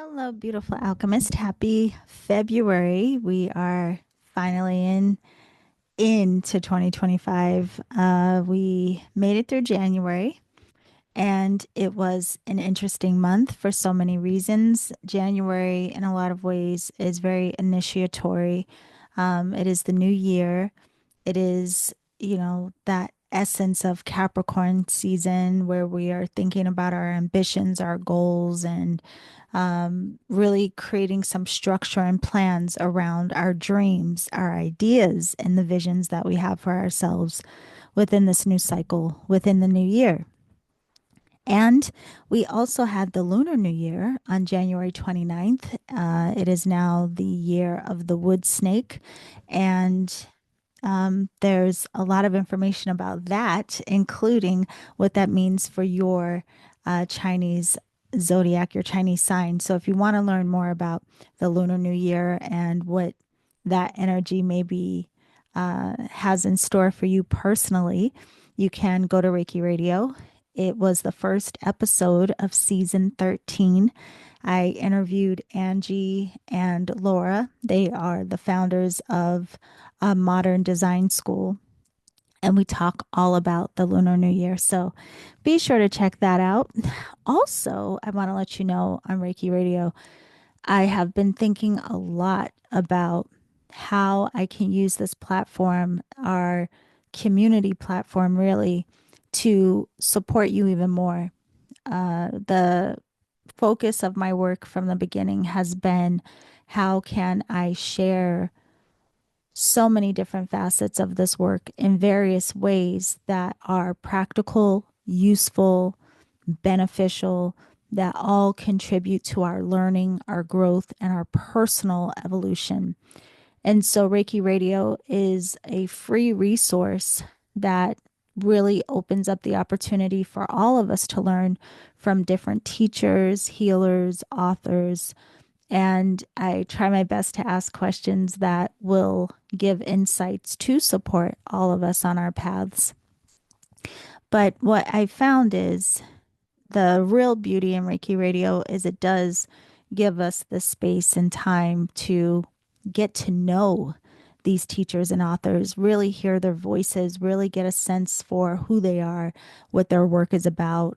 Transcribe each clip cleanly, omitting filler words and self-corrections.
Hello, beautiful alchemist. Happy February. We are finally into 2025. We made it through January, and it was an interesting month for so many reasons. January, in a lot of ways, is very initiatory. It is the new year. It is, that essence of Capricorn season where we are thinking about our ambitions, our goals, and really creating some structure and plans around our dreams, our ideas, and the visions that we have for ourselves within this new cycle, within the new year. And we also had the Lunar New Year on January 29th. It is now the year of the wood snake. And there's a lot of information about that, including what that means for your Chinese zodiac, your Chinese sign. So, if you want to learn more about the Lunar New Year and what that energy maybe has in store for you personally, you can go to Reiki Radio. It was the first episode of season 13. I interviewed Angie and Laura. They are the founders of a modern design school. And we talk all about the Lunar New Year. So be sure to check that out. Also, I want to let you know on Reiki Radio, I have been thinking a lot about how I can use this platform, our community platform, really, to support you even more. The focus of my work from the beginning has been how can I share so many different facets of this work in various ways that are practical, useful, beneficial, that all contribute to our learning, our growth, and our personal evolution. And so Reiki Radio is a free resource that really opens up the opportunity for all of us to learn from different teachers, healers, authors, and I try my best to ask questions that will give insights to support all of us on our paths. But what I found is the real beauty in Reiki Radio is it does give us the space and time to get to know these teachers and authors, really hear their voices, really get a sense for who they are, what their work is about,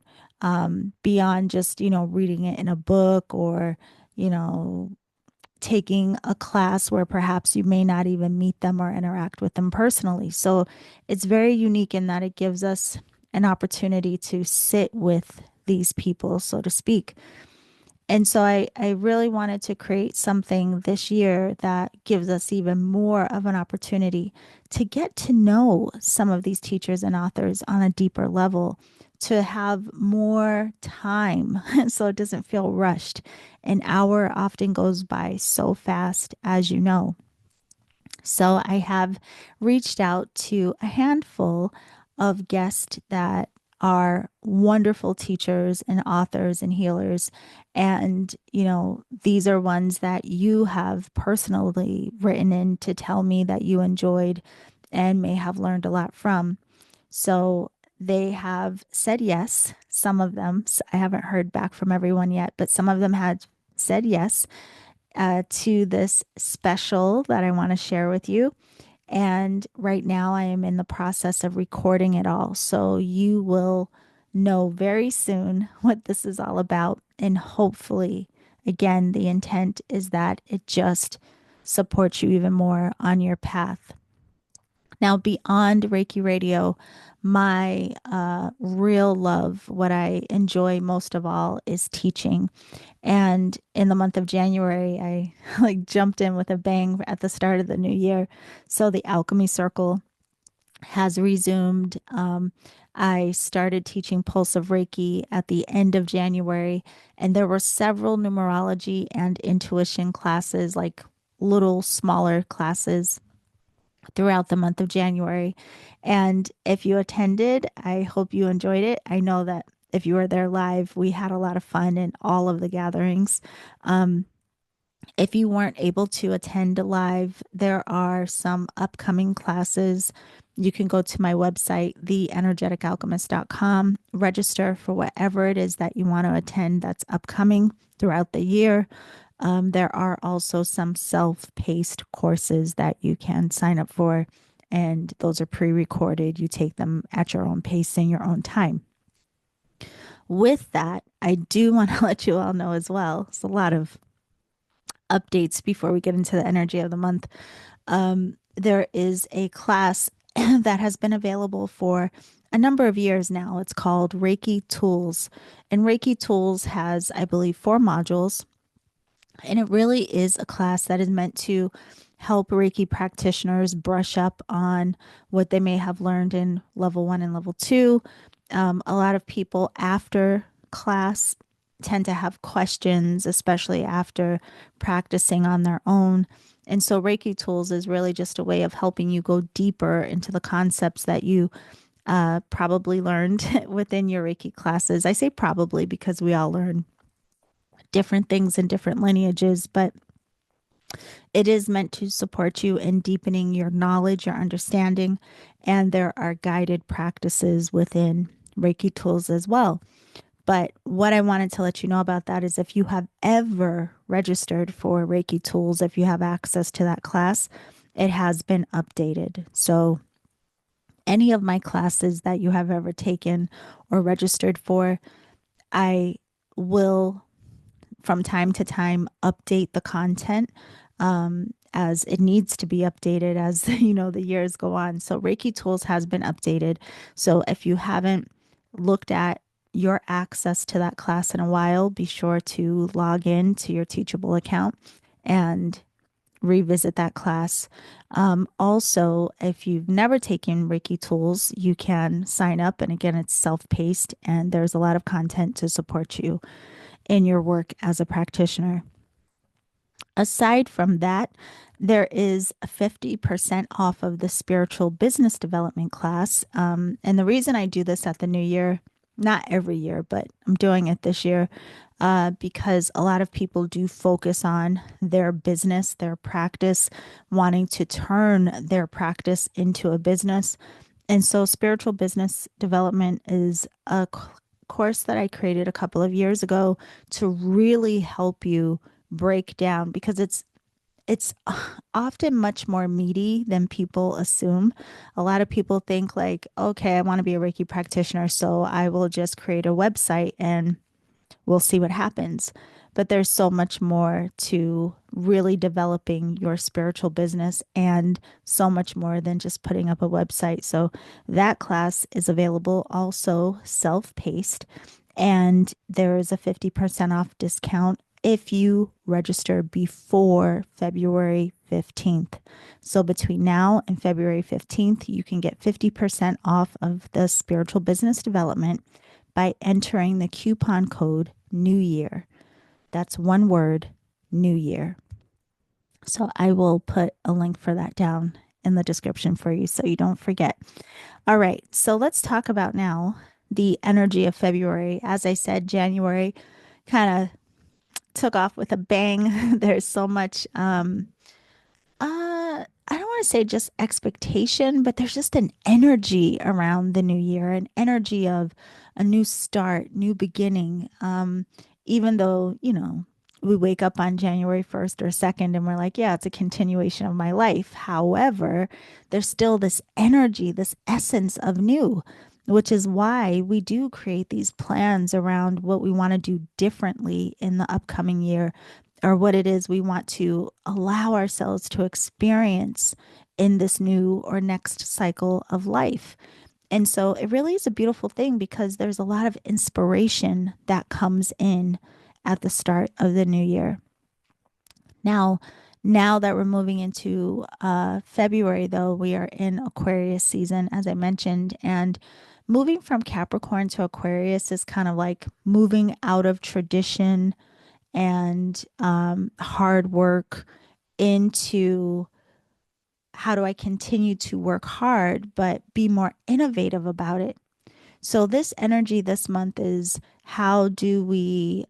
beyond just, reading it in a book or, you know, taking a class where perhaps you may not even meet them or interact with them personally. So it's very unique in that it gives us an opportunity to sit with these people, so to speak. And so I really wanted to create something this year that gives us even more of an opportunity to get to know some of these teachers and authors on a deeper level, to have more time so it doesn't feel rushed. An hour often goes by so fast, as you know. So I have reached out to a handful of guests that are wonderful teachers and authors and healers. And, these are ones that you have personally written in to tell me that you enjoyed and may have learned a lot from. So they have said yes. Some of them, I haven't heard back from everyone yet, but some of them had said yes to this special that I want to share with you. And right now, I am in the process of recording it all. So you will know very soon what this is all about. And hopefully, again, the intent is that it just supports you even more on your path. Now, beyond Reiki Radio, my real love, what I enjoy most of all, is teaching. And in the month of January, I like jumped in with a bang at the start of the new year. So the Alchemy Circle has resumed. I started teaching Pulse of Reiki at the end of January, and there were several numerology and intuition classes, like little smaller classes throughout the month of January. And if you attended, I hope you enjoyed it. I know that if you were there live, we had a lot of fun in all of the gatherings. Um, if you weren't able to attend live, there are some upcoming classes You can go to my website, theenergeticalchemist.com, register for whatever it is that you want to attend that's upcoming throughout the year. There are also some self-paced courses that you can sign up for, and those are pre-recorded. You take them at your own pace in your own time. With that, I do want to let you all know as well. It's a lot of updates before we get into the energy of the month. There is a class that has been available for a number of years now. It's called Reiki Tools. And Reiki Tools has, I believe, 4 modules. And it really is a class that is meant to help Reiki practitioners brush up on what they may have learned in level 1 and level 2. A lot of people after class tend to have questions, especially after practicing on their own. And so Reiki Tools is really just a way of helping you go deeper into the concepts that you probably learned within your Reiki classes. I say probably because we all learn different things in different lineages, but it is meant to support you in deepening your knowledge, your understanding, and there are guided practices within Reiki Tools as well. But what I wanted to let you know about that is if you have ever registered for Reiki Tools, if you have access to that class, it has been updated. So any of my classes that you have ever taken or registered for, I will from time to time update the content as it needs to be updated as the years go on. So Reiki Tools has been updated. So if you haven't looked at your access to that class in a while, be sure to log in to your Teachable account and revisit that class. Also, if you've never taken Reiki Tools, you can sign up. And again, it's self-paced and there's a lot of content to support you in your work as a practitioner. Aside from that, there is a 50% off of the spiritual business development class. And the reason I do this at the new year, not every year, but I'm doing it this year because a lot of people do focus on their business, their practice, wanting to turn their practice into a business. And so, spiritual business development is a course that I created a couple of years ago to really help you break down because it's often much more meaty than people assume. A lot of people think like, okay, I want to be a Reiki practitioner, so I will just create a website and we'll see what happens. But there's so much more to really developing your spiritual business and so much more than just putting up a website. So that class is available also self-paced, and there is a 50% off discount if you register before February 15th. So between now and February 15th, you can get 50% off of the spiritual business development by entering the coupon code New Year. That's one word, New Year. So I will put a link for that down in the description for you so you don't forget. All right, so let's talk about now the energy of February. As I said, January kind of took off with a bang. There's so much I don't want to say just expectation, but there's just an energy around the new year, an energy of a new start, new beginning. Even though, we wake up on January 1st or 2nd and we're like, yeah, it's a continuation of my life. However, there's still this energy, this essence of new, which is why we do create these plans around what we want to do differently in the upcoming year or what it is we want to allow ourselves to experience in this new or next cycle of life. And so it really is a beautiful thing because there's a lot of inspiration that comes in at the start of the new year. Now that we're moving into February, though, we are in Aquarius season, as I mentioned, and moving from Capricorn to Aquarius is kind of like moving out of tradition and hard work into how do I continue to work hard, but be more innovative about it. So, this energy this month is how do we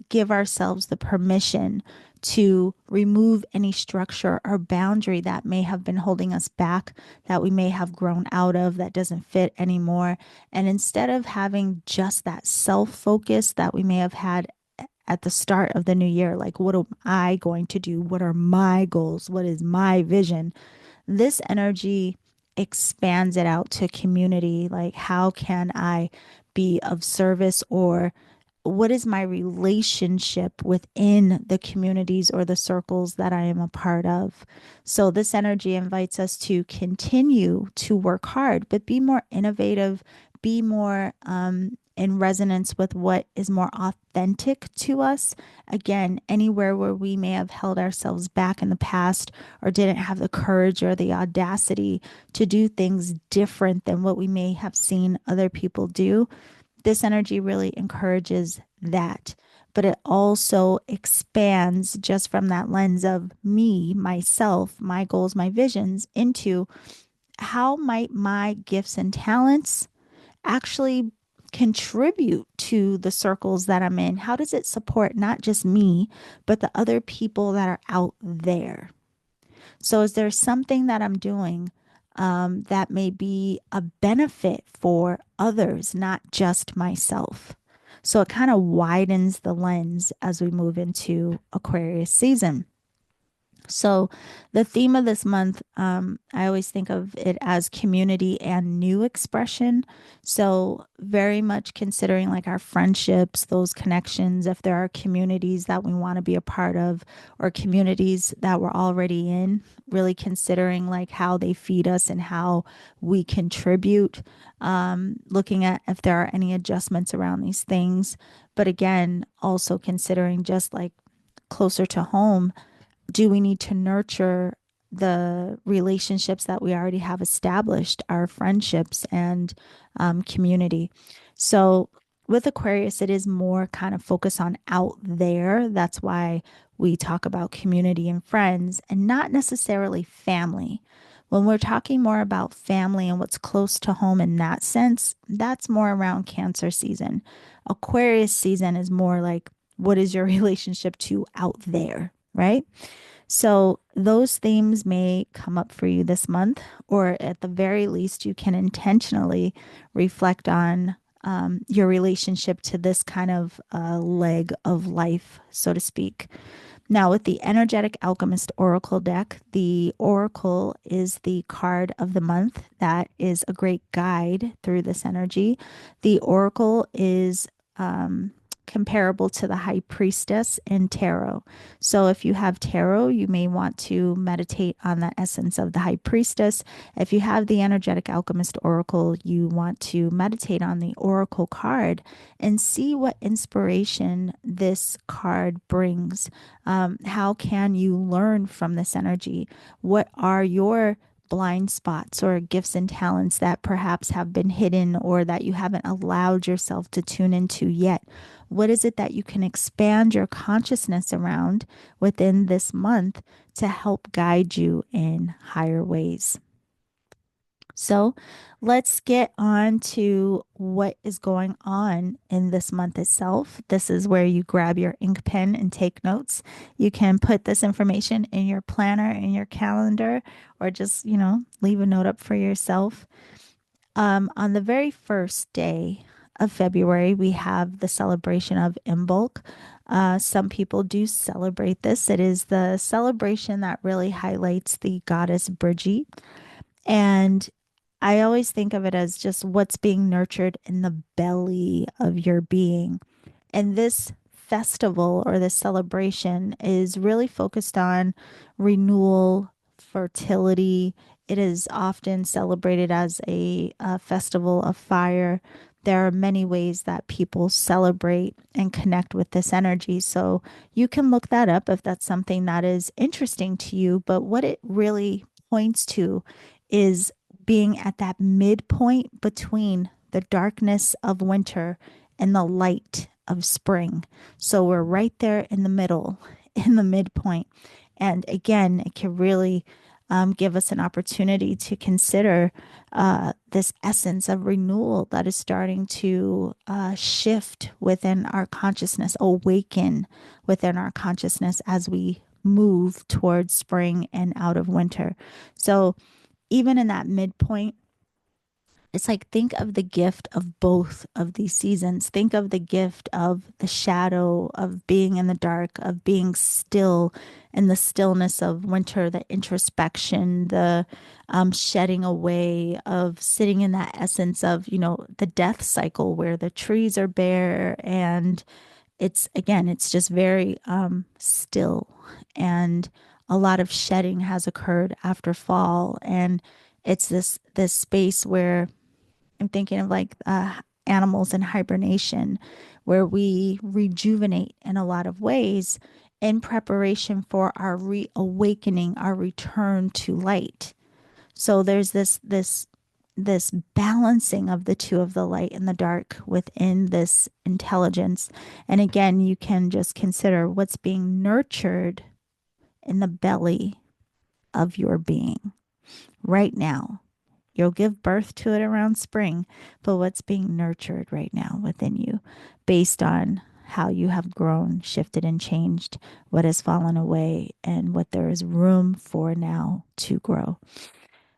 give ourselves the permission to remove any structure or boundary that may have been holding us back, that we may have grown out of, that doesn't fit anymore. And instead of having just that self focus that we may have had at the start of the new year, like, what am I going to do? What are my goals? What is my vision? This energy expands it out to community. Like, how can I be of service, or what is my relationship within the communities or the circles that I am a part of? So, this energy invites us to continue to work hard, but be more innovative, be more in resonance with what is more authentic to us. Again, anywhere where we may have held ourselves back in the past or didn't have the courage or the audacity to do things different than what we may have seen other people do, this energy really encourages that. But it also expands just from that lens of me, myself, my goals, my visions, into how might my gifts and talents actually contribute to the circles that I'm in? How does it support not just me, but the other people that are out there? So, is there something that I'm doing that may be a benefit for others, not just myself? So, it kind of widens the lens as we move into Aquarius season. So, the theme of this month, I always think of it as community and new expression. So, very much considering like our friendships, those connections, if there are communities that we want to be a part of or communities that we're already in, really considering like how they feed us and how we contribute, looking at if there are any adjustments around these things. But again, also considering just like closer to home, do we need to nurture the relationships that we already have established, our friendships and community? So, with Aquarius, it is more kind of focused on out there. That's why we talk about community and friends and not necessarily family. When we're talking more about family and what's close to home in that sense, that's more around Cancer season. Aquarius season is more like, what is your relationship to out there, right? So, those themes may come up for you this month, or at the very least, you can intentionally reflect on your relationship to this kind of leg of life, so to speak. Now, with the Energetic Alchemist Oracle deck, the Oracle is the card of the month. That is a great guide through this energy. The Oracle is comparable to the High Priestess in Tarot. So, if you have Tarot, you may want to meditate on the essence of the High Priestess. If you have the Energetic Alchemist Oracle, you want to meditate on the Oracle card and see what inspiration this card brings. How can you learn from this energy? What are your blind spots or gifts and talents that perhaps have been hidden or that you haven't allowed yourself to tune into yet? What is it that you can expand your consciousness around within this month to help guide you in higher ways? So let's get on to what is going on in this month itself. This is where you grab your ink pen and take notes. You can put this information in your planner, in your calendar, or just, leave a note up for yourself. On the very first day of February, we have the celebration of Imbolc. Some people do celebrate this. It is the celebration that really highlights the goddess Brigitte. And I always think of it as just what's being nurtured in the belly of your being. And this festival or this celebration is really focused on renewal, fertility. It is often celebrated as a festival of fire. There are many ways that people celebrate and connect with this energy. So you can look that up if that's something that is interesting to you. But what it really points to is being at that midpoint between the darkness of winter and the light of spring. So we're right there in the middle, in the midpoint. And again, it can really give us an opportunity to consider this essence of renewal that is starting to shift within our consciousness, awaken within our consciousness as we move towards spring and out of winter. So, even in that midpoint, it's like think of the gift of both of these seasons. Think of the gift of the shadow, of being in the dark, of being still in the stillness of winter, the introspection, the shedding away, of sitting in that essence of, the death cycle where the trees are bare and it's, again, it's just very still. And a lot of shedding has occurred after fall. And it's this space where I'm thinking of like animals in hibernation, where we rejuvenate in a lot of ways in preparation for our reawakening, our return to light. So there's this balancing of the two, of the light and the dark within this intelligence. And again, you can just consider what's being nurtured in the belly of your being right now. You'll give birth to it around spring, but what's being nurtured right now within you based on how you have grown, shifted, and changed, what has fallen away, and what there is room for now to grow.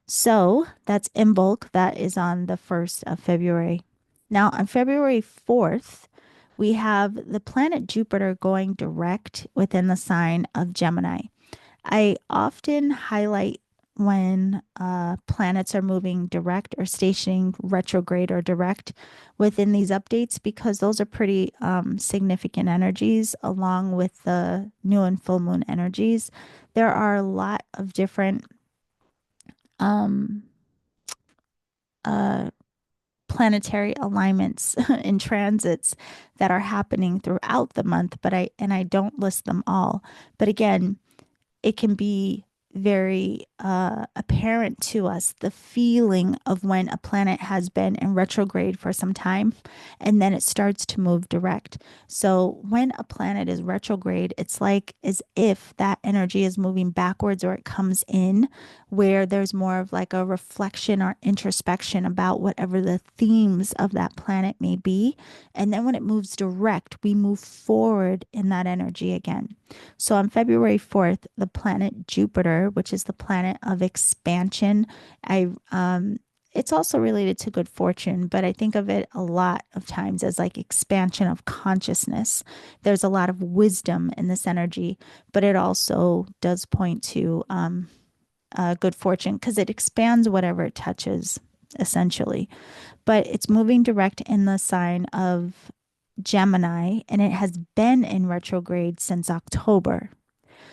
So that's in bulk. That is on the 1st of February. Now, on February 4th, we have the planet Jupiter going direct within the sign of Gemini. I often highlight when planets are moving direct or stationing retrograde or direct within these updates, because those are pretty significant energies along with the new and full moon energies. There are a lot of different um, uh, planetary alignments and transits that are happening throughout the month, but I don't list them all. But again, it can be very apparent to us the feeling of when a planet has been in retrograde for some time and then it starts to move direct. So when a planet is retrograde, it's like as if that energy is moving backwards, or it comes in where there's more of like a reflection or introspection about whatever the themes of that planet may be. And then when it moves direct, we move forward in that energy again. So on February 4th, the planet Jupiter, which is the planet of expansion, it's also related to good fortune, but I think of it a lot of times as like expansion of consciousness. There's a lot of wisdom in this energy, but it also does point to good fortune because it expands whatever it touches, essentially. But it's moving direct in the sign of Gemini, and it has been in retrograde since October.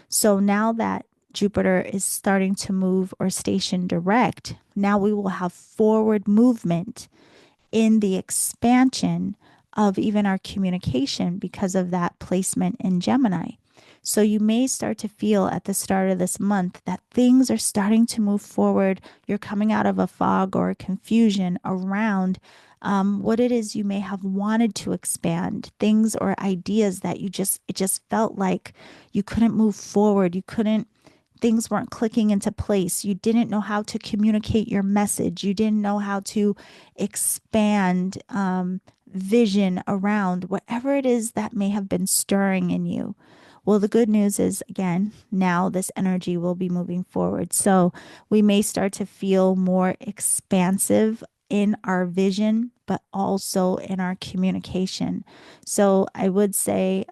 So now that Jupiter is starting to move or station direct, now we will have forward movement in the expansion of even our communication because of that placement in Gemini. So you may start to feel at the start of this month that things are starting to move forward. You're coming out of a fog or a confusion around what it is you may have wanted to expand, things or ideas that it just felt like you couldn't move forward. You couldn't, things weren't clicking into place. You didn't know how to communicate your message. You didn't know how to expand vision around whatever it is that may have been stirring in you. Well, the good news is, again, now this energy will be moving forward. So we may start to feel more expansive in our vision, but also in our communication. So I would say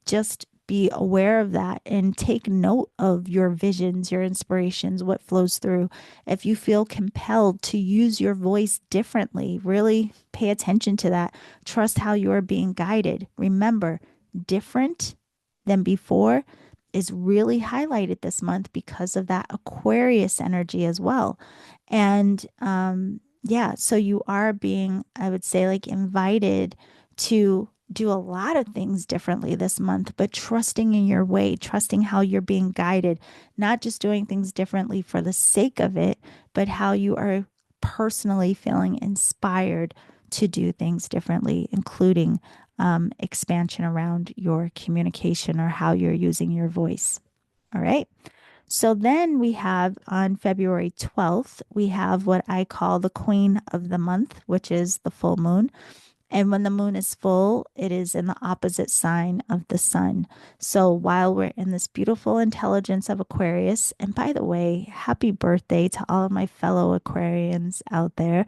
just be aware of that and take note of your visions, your inspirations, what flows through. If you feel compelled to use your voice differently, really pay attention to that. Trust how you are being guided. Remember, different than before is really highlighted this month because of that Aquarius energy as well. And yeah, so you are being, I would say, like invited to do a lot of things differently this month, but trusting in your way, trusting how you're being guided, not just doing things differently for the sake of it, but how you are personally feeling inspired to do things differently, including expansion around your communication or how you're using your voice. All right. So then we have on February 12th, we have what I call the queen of the month, which is the full moon. And when the moon is full, it is in the opposite sign of the sun. So while we're in this beautiful intelligence of Aquarius, and by the way, happy birthday to all of my fellow Aquarians out there.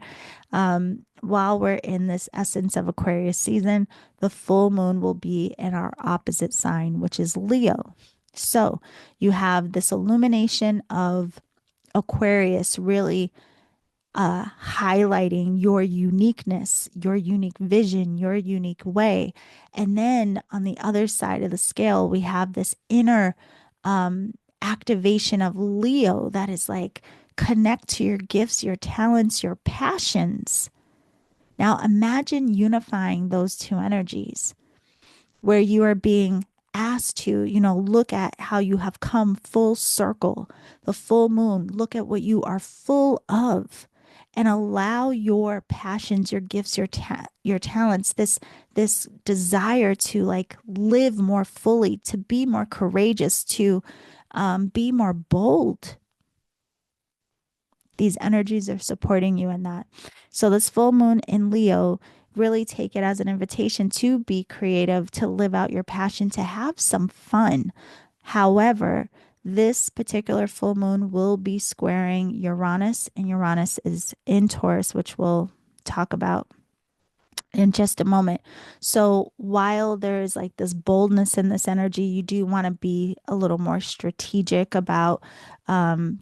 While we're in this essence of Aquarius season, the full moon will be in our opposite sign, which is Leo. So you have this illumination of Aquarius really highlighting your uniqueness, your unique vision, your unique way. And then on the other side of the scale, we have this inner activation of Leo that is like connect to your gifts, your talents, your passions. Now imagine unifying those two energies where you are being asked to, look at how you have come full circle, the full moon, look at what you are full of and allow your passions, your gifts, your talents, this desire to like live more fully, to be more courageous, to be more bold. These energies are supporting you in that. So, this full moon in Leo, really take it as an invitation to be creative, to live out your passion, to have some fun. However, this particular full moon will be squaring Uranus, and Uranus is in Taurus, which we'll talk about in just a moment. So while there's like this boldness in this energy, you do want to be a little more strategic about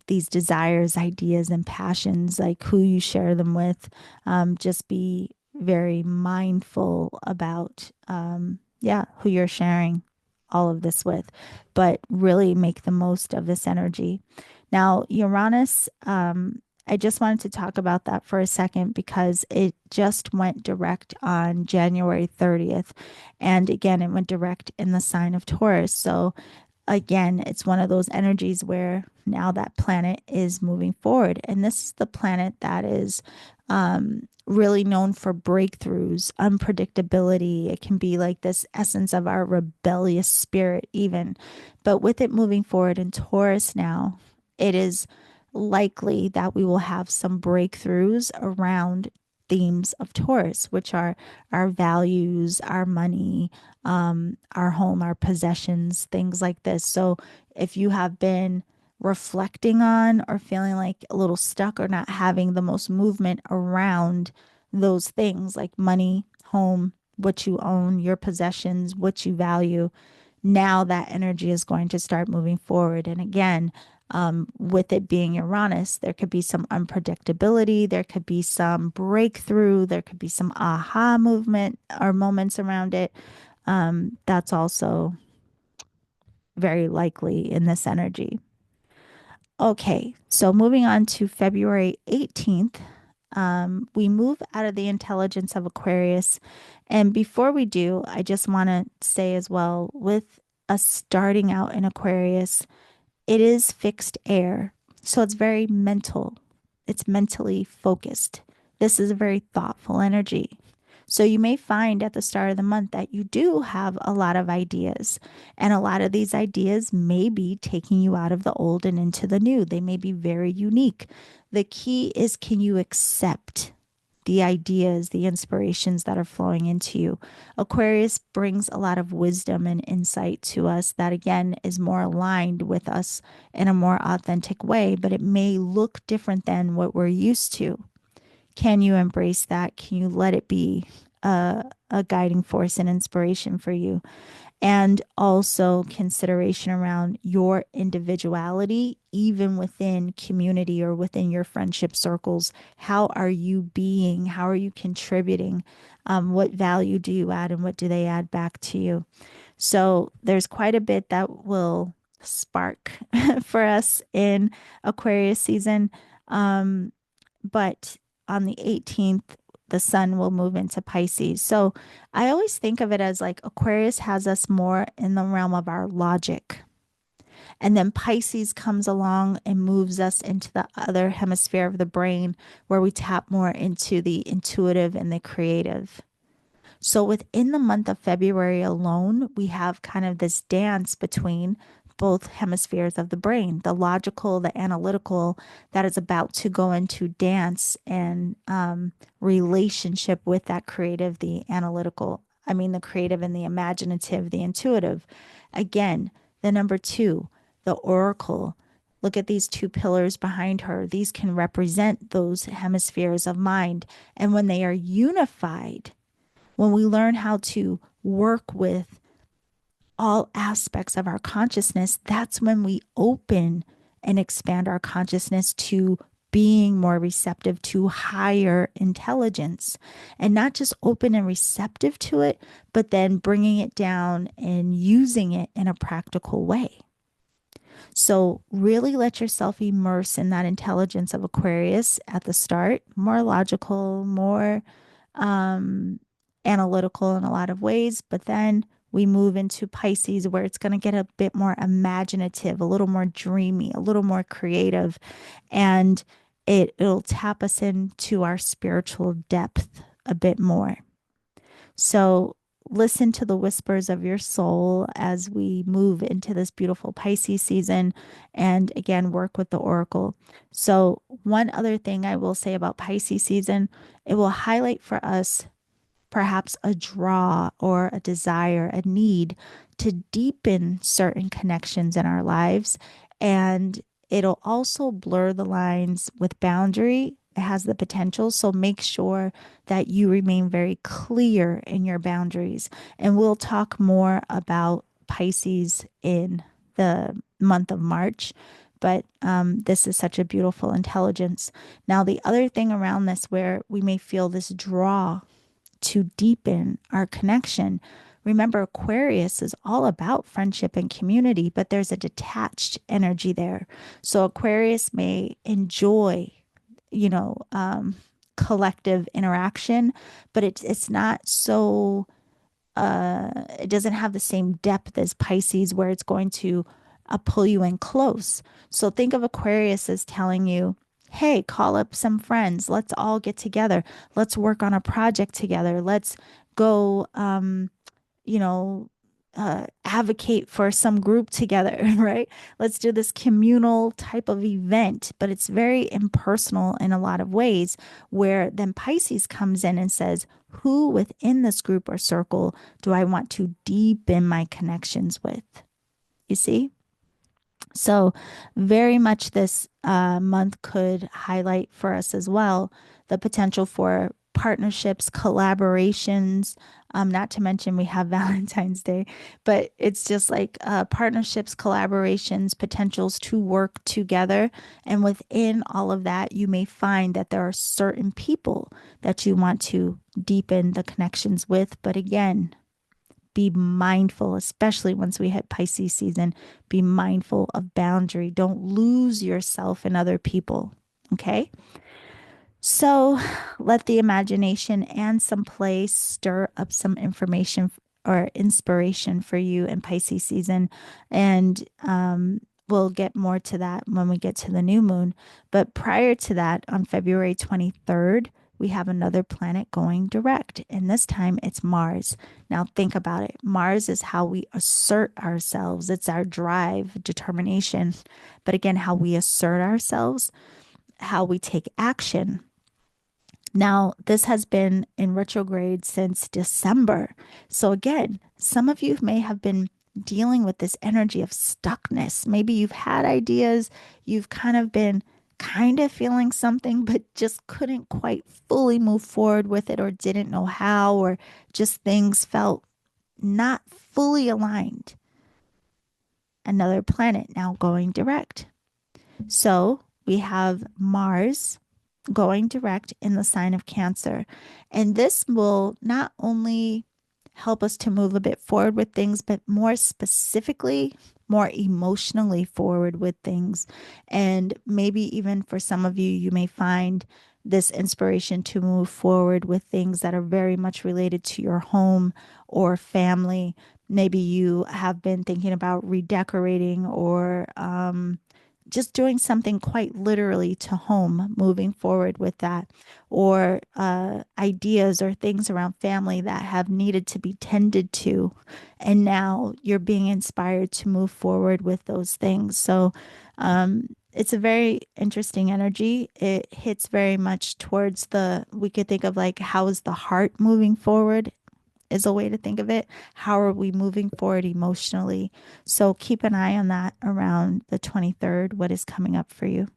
these desires, ideas, and passions, like who you share them with. Just be very mindful about, yeah, who you're sharing all of this with, but really make the most of this energy. Now, Uranus, I just wanted to talk about that for a second because it just went direct on January 30th. And again, it went direct in the sign of Taurus. So again, it's one of those energies where now that planet is moving forward. And this is the planet that is really known for breakthroughs, unpredictability. It can be like this essence of our rebellious spirit, even. But with it moving forward in Taurus now, it is likely that we will have some breakthroughs around themes of Taurus, which are our values, our money, our home, our possessions, things like this. So if you have been reflecting on or feeling like a little stuck or not having the most movement around those things like money, home, what you own, your possessions, what you value, now that energy is going to start moving forward. And again, with it being Uranus, there could be some unpredictability, there could be some breakthrough, there could be some aha movement or moments around it. That's also very likely in this energy. Okay, so moving on to February 18th, we move out of the intelligence of Aquarius. And before we do, I just want to say as well, with us starting out in Aquarius, it is fixed air. So it's very mental, it's mentally focused. This is a very thoughtful energy. So you may find at the start of the month that you do have a lot of ideas, and a lot of these ideas may be taking you out of the old and into the new. They may be very unique. The key is, can you accept the ideas, the inspirations that are flowing into you? Aquarius brings a lot of wisdom and insight to us that, again, is more aligned with us in a more authentic way, but it may look different than what we're used to. Can you embrace that? Can you let it be a guiding force and inspiration for you? And also consideration around your individuality, even within community or within your friendship circles. How are you being? How are you contributing? What value do you add and what do they add back to you? So there's quite a bit that will spark for us in Aquarius season. But on the 18th, the sun will move into Pisces. So I always think of it as like Aquarius has us more in the realm of our logic. And then Pisces comes along and moves us into the other hemisphere of the brain where we tap more into the intuitive and the creative. So within the month of February alone, we have kind of this dance between both hemispheres of the brain, the logical, the analytical, that is about to go into dance and relationship with that creative, the analytical. I mean, the creative and the imaginative, the intuitive. Again, the number two, the oracle. Look at these two pillars behind her. These can represent those hemispheres of mind. And when they are unified, when we learn how to work with all aspects of our consciousness, that's when we open and expand our consciousness to being more receptive to higher intelligence, and not just open and receptive to it, but then bringing it down and using it in a practical way. So, really let yourself immerse in that intelligence of Aquarius at the start, more logical, more um, analytical in a lot of ways. But then we move into Pisces, where it's going to get a bit more imaginative, a little more dreamy, a little more creative, and it'll tap us into our spiritual depth a bit more. So listen to the whispers of your soul as we move into this beautiful Pisces season, and again, work with the oracle. So, one other thing I will say about Pisces season, it will highlight for us perhaps a draw or a desire, a need to deepen certain connections in our lives. And it'll also blur the lines with boundary. It has the potential. So make sure that you remain very clear in your boundaries. And we'll talk more about Pisces in the month of March. But this is such a beautiful intelligence. Now, the other thing around this where we may feel this draw to deepen our connection. Remember, Aquarius is all about friendship and community, but there's a detached energy there. So Aquarius may enjoy, you know, collective interaction, but it's not so it doesn't have the same depth as Pisces, where it's going to pull you in close. So think of Aquarius as telling you, hey, call up some friends. Let's all get together. Let's work on a project together. Let's go, you know, advocate for some group together, right? Let's do this communal type of event, but it's very impersonal in a lot of ways, where then Pisces comes in and says, who within this group or circle do I want to deepen my connections with? You see? So, very much this month could highlight for us as well the potential for partnerships, collaborations. Not to mention, we have Valentine's Day, but it's just like partnerships, collaborations, potentials to work together. And within all of that, you may find that there are certain people that you want to deepen the connections with. But again, be mindful, especially once we hit Pisces season, be mindful of boundary. Don't lose yourself in other people. Okay. So let the imagination and some play stir up some information or inspiration for you in Pisces season. And we'll get more to that when we get to the new moon. But prior to that, on February 23rd, we have another planet going direct, and this time it's Mars. Now, think about it. Mars is how we assert ourselves, it's our drive, determination. But again, how we assert ourselves, how we take action. Now, this has been in retrograde since December. So, again, some of you may have been dealing with this energy of stuckness. Maybe you've had ideas, you've been feeling something, but just couldn't quite fully move forward with it, or didn't know how, or just things felt not fully aligned. Another planet now going direct. So we have Mars going direct in the sign of Cancer. And this will not only help us to move a bit forward with things, but more specifically, more emotionally forward with things. And maybe even for some of you, you may find this inspiration to move forward with things that are very much related to your home or family. Maybe you have been thinking about redecorating or just doing something quite literally to home, moving forward with that, or ideas or things around family that have needed to be tended to. And now you're being inspired to move forward with those things. So it's a very interesting energy. It hits very much towards we could think of like, how is the heart moving forward? Is a way to think of it. How are we moving forward emotionally? So keep an eye on that around the 23rd, what is coming up for you.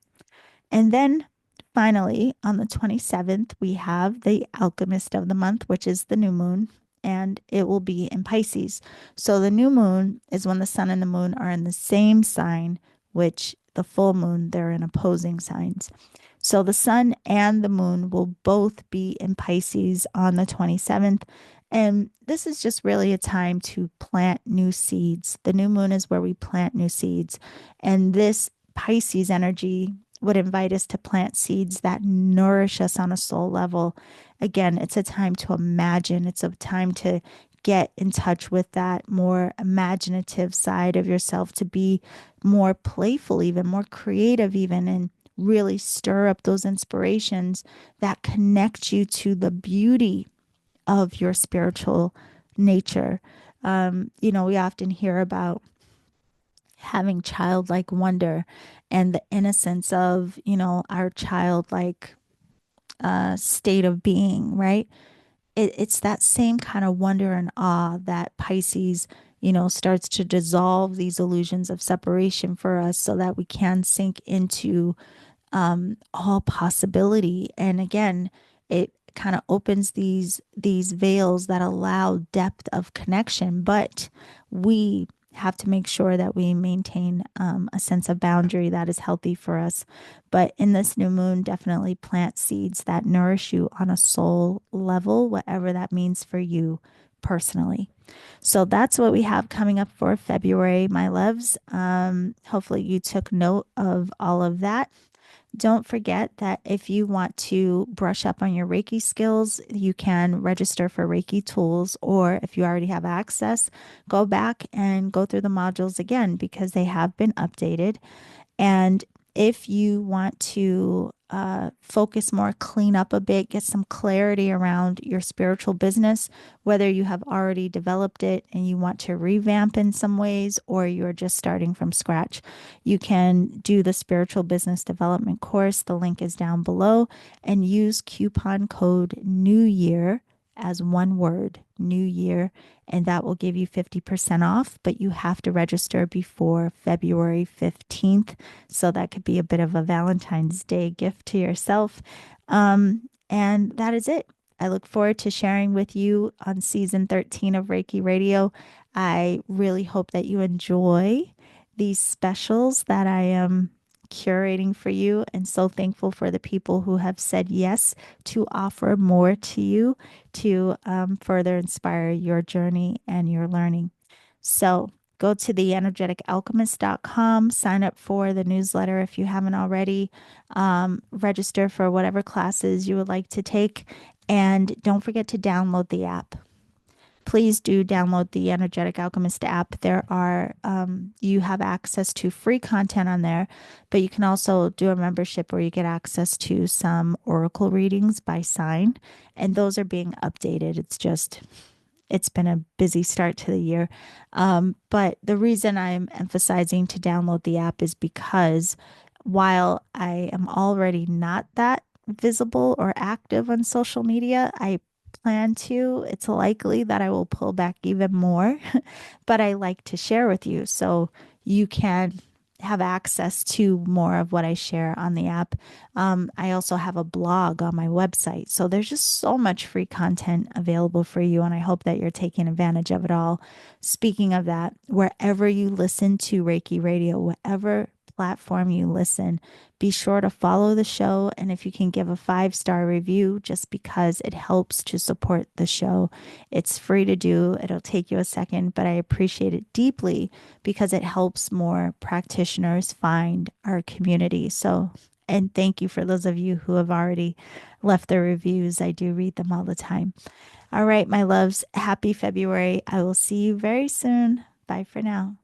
And then finally, on the 27th, we have the Alchemist of the month, which is the new moon, and it will be in Pisces. So the new moon is when the sun and the moon are in the same sign, which the full moon, they're in opposing signs. So the sun and the moon will both be in Pisces on the 27th. And this is just really a time to plant new seeds. The new moon is where we plant new seeds. And this Pisces energy would invite us to plant seeds that nourish us on a soul level. Again, it's a time to imagine, it's a time to get in touch with that more imaginative side of yourself, to be more playful, even more creative, even, and really stir up those inspirations that connect you to the beauty of your spiritual nature. We often hear about having childlike wonder and the innocence of, our childlike state of being, right? It's that same kind of wonder and awe that Pisces, starts to dissolve these illusions of separation for us so that we can sink into all possibility. And again, it kind of opens these veils that allow depth of connection, but we have to make sure that we maintain a sense of boundary that is healthy for us. But in this new moon, definitely plant seeds that nourish you on a soul level, whatever that means for you personally. So that's what we have coming up for February, my loves. Hopefully, you took note of all of that. Don't forget that if you want to brush up on your Reiki skills, you can register for Reiki tools, or if you already have access, go back and go through the modules again because they have been updated. And if you want to focus more, clean up a bit, get some clarity around your spiritual business, whether you have already developed it and you want to revamp in some ways, or you're just starting from scratch, you can do the spiritual business development course. The link is down below, and use coupon code New Year as one word, New Year, and that will give you 50% off, but you have to register before February 15th. So that could be a bit of a Valentine's Day gift to yourself. And that is it. I look forward to sharing with you on season 13 of Reiki Radio. I really hope that you enjoy these specials that I am curating for you, and so thankful for the people who have said yes to offer more to you to further inspire your journey and your learning. So go to theenergeticalchemist.com, sign up for the newsletter if you haven't already, register for whatever classes you would like to take, and don't forget to download the app. Please do download the Energetic Alchemist app. You have access to free content on there, but you can also do a membership where you get access to some oracle readings by sign, and those are being updated. It's been a busy start to the year. But the reason I'm emphasizing to download the app is because while I am already not that visible or active on social media, I plan to. It's likely that I will pull back even more, but I like to share with you so you can have access to more of what I share on the app. I also have a blog on my website. So there's just so much free content available for you, and I hope that you're taking advantage of it all. Speaking of that, wherever you listen to Reiki Radio, whatever platform you listen, be sure to follow the show. And if you can give a 5-star review, just because it helps to support the show. It's free to do. It'll take you a second, but I appreciate it deeply because it helps more practitioners find our community. So, and thank you for those of you who have already left their reviews. I do read them all the time. All right, my loves, happy February. I will see you very soon. Bye for now.